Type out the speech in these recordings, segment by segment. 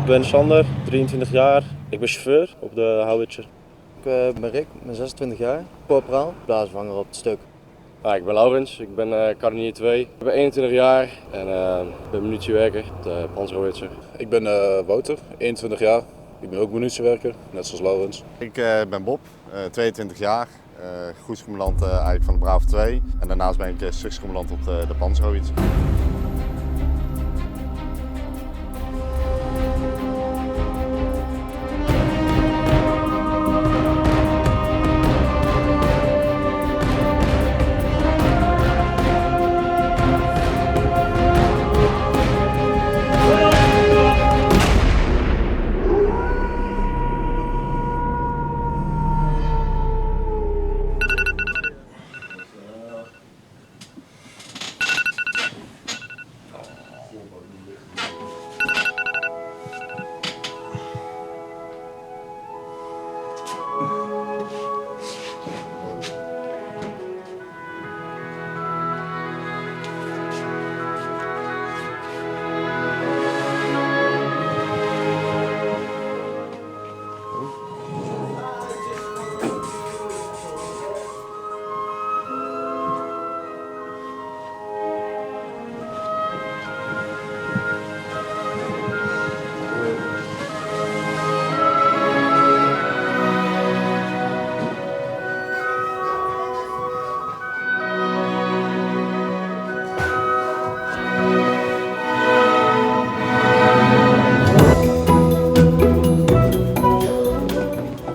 Ik ben Sander, 23 jaar. Ik ben chauffeur op de Howitzer. Ik ben Rick, ik ben 26 jaar. Corporaal, plaatsvanger op het stuk. Ik ben Laurens, ik ben kardinier 2. Ik ben 21 jaar en ben munitiewerker op de Panzerhowitzer. Ik ben Wouter, 21 jaar. Ik ben ook munitiewerker, net zoals Laurens. Ik ben Bob, 22 jaar. Groepscommandant eigenlijk van de Bravo 2. En daarnaast ben ik structiecommandant op de Panzerhowitzer.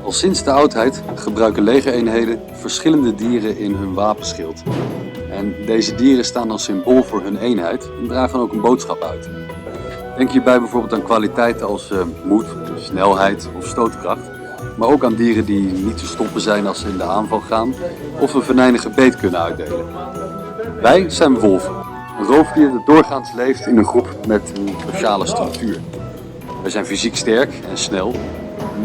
Al sinds de oudheid gebruiken legereenheden verschillende dieren in hun wapenschild. En deze dieren staan als symbool voor hun eenheid en dragen ook een boodschap uit. Denk hierbij bijvoorbeeld aan kwaliteiten als moed, snelheid of stootkracht, maar ook aan dieren die niet te stoppen zijn als ze in de aanval gaan of een venijnige beet kunnen uitdelen. Wij zijn wolven, een roofdier dat doorgaans leeft in een groep met een sociale structuur. Wij zijn fysiek sterk en snel.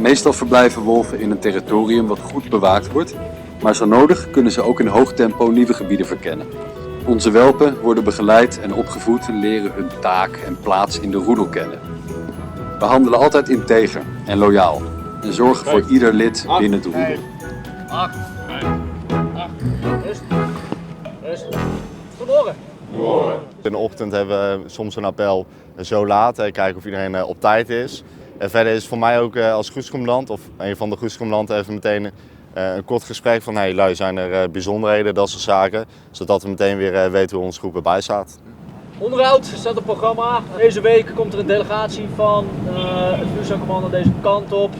Meestal verblijven wolven in een territorium wat goed bewaakt wordt, maar zo nodig kunnen ze ook in hoog tempo nieuwe gebieden verkennen. Onze welpen worden begeleid en opgevoed en leren hun taak en plaats in de roedel kennen. We handelen altijd integer en loyaal en zorgen voor ieder lid binnen de roedel. In de ochtend hebben we soms een appel zo laat, kijken of iedereen op tijd is. En verder is het voor mij ook als groepscommandant of een van de groepscommandanten even meteen een kort gesprek van hey, lui, zijn er bijzonderheden, dat soort zaken. Zodat we meteen weer weten hoe onze groep erbij staat. Onderhoud staat op het programma. Deze week komt er een delegatie van het vuurzeilcommando deze kant op.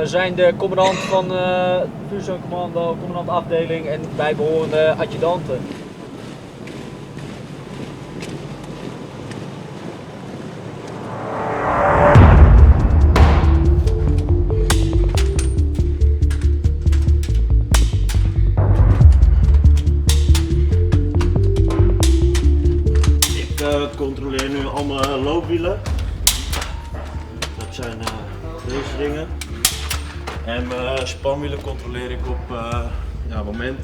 Zijn de commandant van het vuurzeilcommando, commandant afdeling en bijbehorende adjudanten. Ik controleer nu allemaal loopwielen. Dat zijn deze dingen. En mijn spanwielen controleer ik op moment,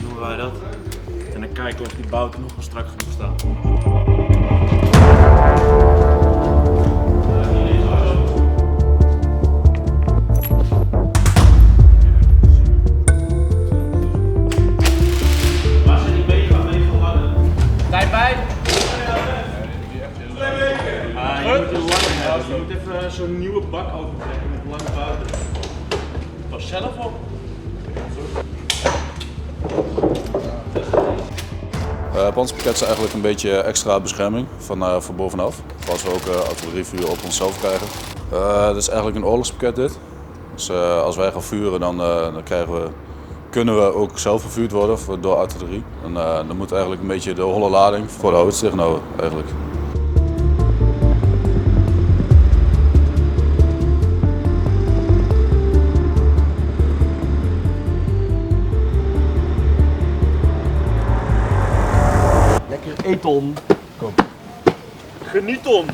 noemen wij dat. En dan kijken of die bouten nog wel strak genoeg staan. Je moet even zo'n nieuwe bak overtrekken met lange bouten. Pas zelf op. Panzerpakket is eigenlijk een beetje extra bescherming van bovenaf. Als we ook artillerievuur op onszelf krijgen. Het is eigenlijk een oorlogspakket dit. Dus als wij gaan vuren dan kunnen we ook zelf vervuurd worden door artillerie. Dan moet eigenlijk een beetje de holle lading voor de houts dichthouden eigenlijk. Eton. Kom. Genieton.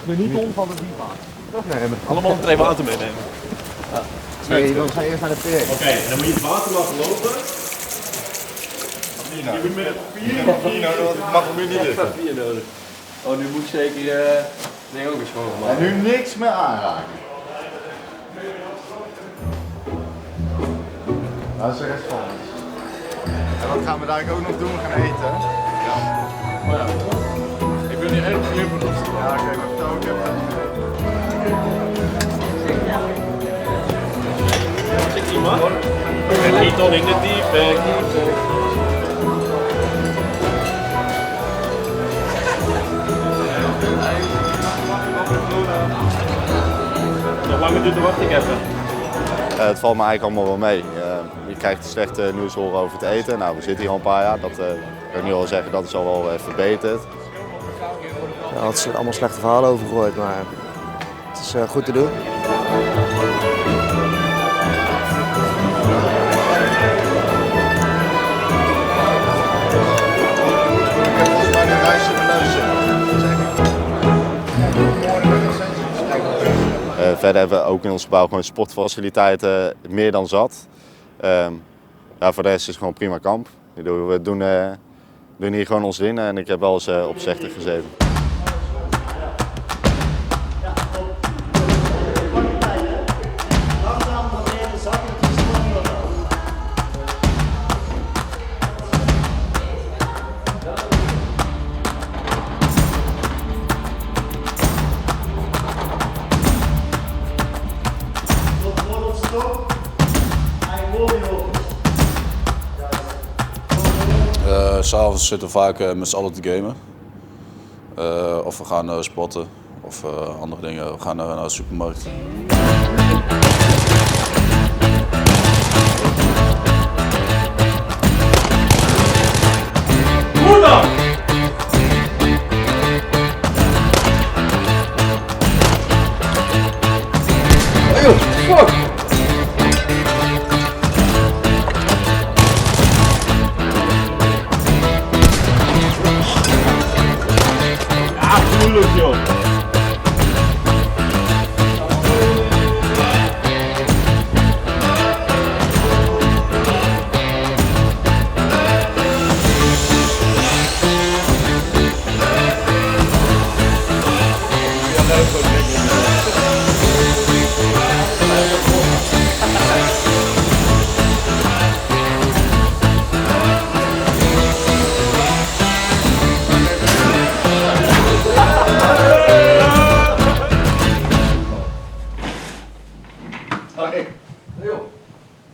Genieton van de diepa. Nee, allemaal een tray water meenemen. Ja. Nee, dan ga je eerst naar de peer. Oké, en dan moet je het water laten lopen. Je moet met het papier nodig, want het mag hem nu niet liggen. Papier nodig. Oh, nu moet ik zeker ding ook eens schoongemaakt. En nu niks meer aanraken. Dat is de rest van ons. En wat gaan we daar ook nog doen? We gaan eten. Ja. Maar ja, ik ben hier erg meer voor ons. Ja, oké, maar vertel ook even. Zit iemand? Niet on in de deep bag. Nog langer duurt de wacht ik even. Het valt me eigenlijk allemaal wel mee. Je krijgt slechte nieuws horen over het eten. Nou, we zitten hier al een paar jaar. Dat kan ik nu al zeggen, dat is al wel verbeterd. Ja, het zijn allemaal slechte verhalen over gegooid, maar het is goed te doen. Ik heb volgens mij een reisje in mijn neus zitten. Verder hebben we ook in ons gebouw gewoon sportfaciliteiten meer dan zat. Ja, voor de rest is het gewoon prima kamp. We doen hier gewoon ons ding en ik heb wel eens op 60 gezeten. S'avonds zitten we vaak met z'n allen te gamen. Of we gaan sporten of andere dingen. We gaan naar de supermarkt. Hoe dan? Hey, fuck! Tuurlijk joh.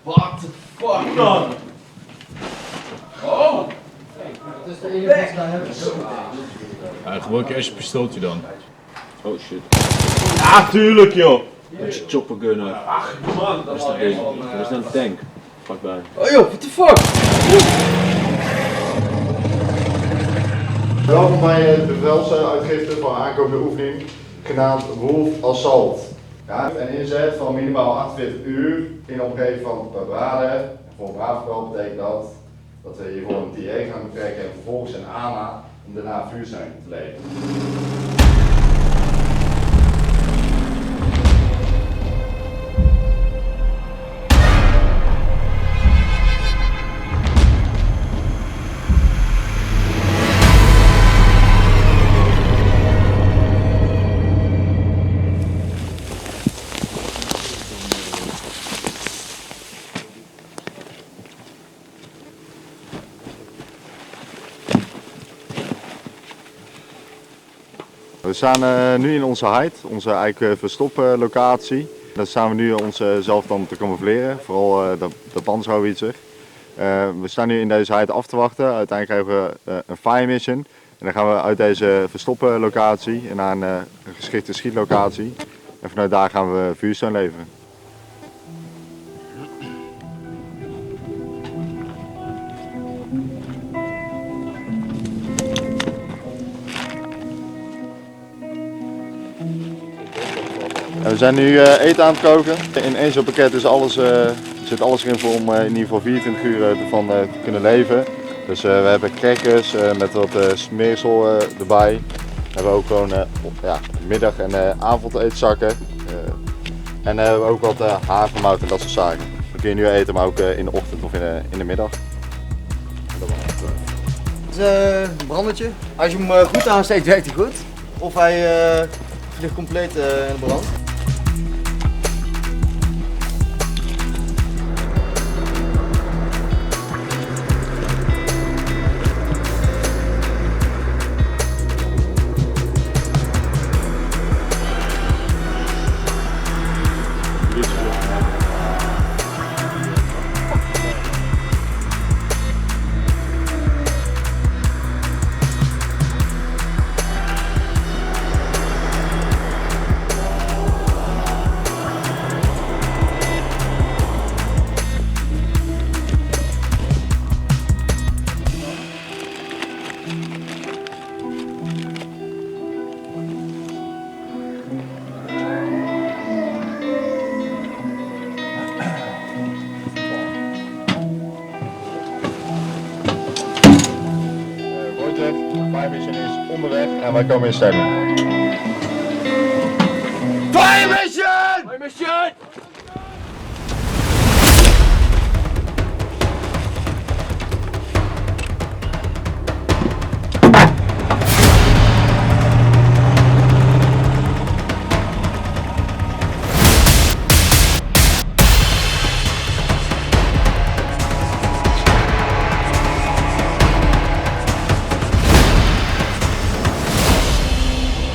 What the fuck Dan. Oh! Ja, gebruik je eerst je pistooltje dan. Oh shit. Ja, tuurlijk joh. Dat is chopper gunner. Ach man, Dat is dat ding. Dat is een tank. Vlakbij. Oh joh, what the fuck? Welkom bij de bevelsuitgifte van aankomende oefening, genaamd Wolf Assault. Ja, een inzet van minimaal 48 uur in de omgeving van Braden. Voor braafspel betekent dat we hiervoor een TA gaan betrekken en vervolgens een AMA om daarna vuurstelling te leveren. We staan nu in onze hide, onze eigen verstoplocatie. Daar staan we nu onszelf dan te camoufleren, vooral de panzerhouwitser. We staan nu in deze hide af te wachten. Uiteindelijk krijgen we een fire mission. En dan gaan we uit deze verstoplocatie naar een geschikte schietlocatie. En vanuit daar gaan we vuursteun leveren. We zijn nu eten aan het koken. In één zo'n pakket is zit alles erin voor om in ieder geval 24 uur ervan te kunnen leven. Dus we hebben crackers met wat smeersel erbij. We hebben ook gewoon middag- en avondeetzakken. En we hebben ook wat havermout en dat soort zaken. Dat kun je nu eten, maar ook in de ochtend of in de middag. Het is een brandertje. Als je hem goed aansteekt, werkt hij goed. Of hij ligt compleet in de brand. Fire Mission is onderweg en wij komen in stelling. Fire Mission! Fire Mission!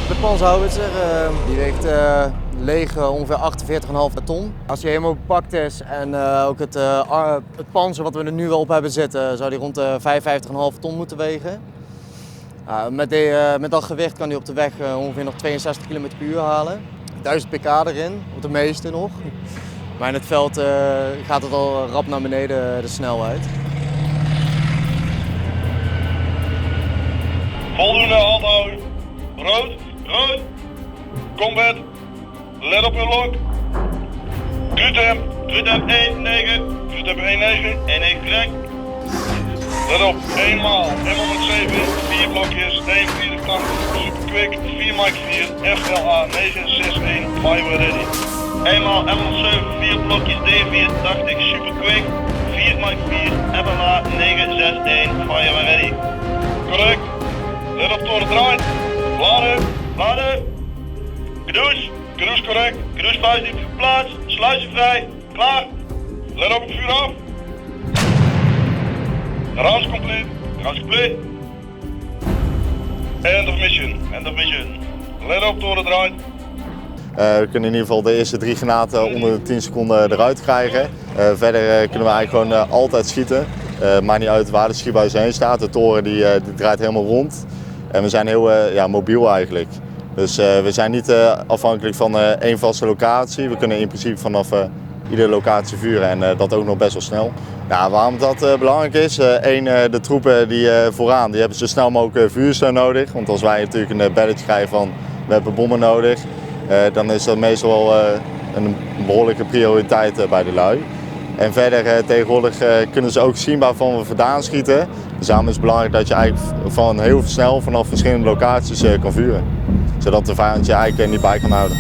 De panzerhouwitser die weegt leeg ongeveer 48,5 ton. Als hij helemaal bepakt is en ook het panzer wat we er nu wel op hebben zitten, zou die rond de 55,5 ton moeten wegen. Met dat gewicht kan hij op de weg ongeveer nog 62 km per uur halen. 1000 pk erin, op de meeste nog. Maar in het veld gaat het al rap naar beneden de snelheid. Voldoende hand houden. Rood, rood. Combat. Let op uw lok. Trutem 1-9. Trutem 1-9. 1-9 correct. Let op. 1 maal. M107. 4 blokjes. 184. Super quick. 4 Mike 4. FLA 961. Fire ready. 1 maal M107. 4 blokjes. D480. Super quick. 4 Mike 4. FLA 961. Fire ready. Correct. Let op toren draait. Laden, laden. Cadeaus, cadeaus correct. Cadeaus 15 verplaatst. Sluis je vrij. Klaar. Let op het vuur af. Rounds complete. Rounds complete. End of mission. End of mission. Let op toren draait. We kunnen in ieder geval de eerste 3 granaten onder de 10 seconden eruit krijgen. Verder kunnen we eigenlijk gewoon altijd schieten. Maakt niet uit waar de schietbuis heen staat. De toren die draait helemaal rond. En we zijn heel mobiel eigenlijk. Dus we zijn niet afhankelijk van één vaste locatie. We kunnen in principe vanaf iedere locatie vuren en dat ook nog best wel snel. Ja, waarom dat belangrijk is? De troepen die vooraan die hebben zo snel mogelijk vuursteun nodig. Want als wij natuurlijk een belletje krijgen van we hebben bommen nodig, dan is dat meestal wel een behoorlijke prioriteit bij de lui. En verder tegenwoordig kunnen ze ook zienbaar van we vandaan schieten. Dus daarom is het belangrijk dat je eigenlijk van heel snel vanaf verschillende locaties kan vuren. Zodat de vijand je eigenlijk niet bij kan houden.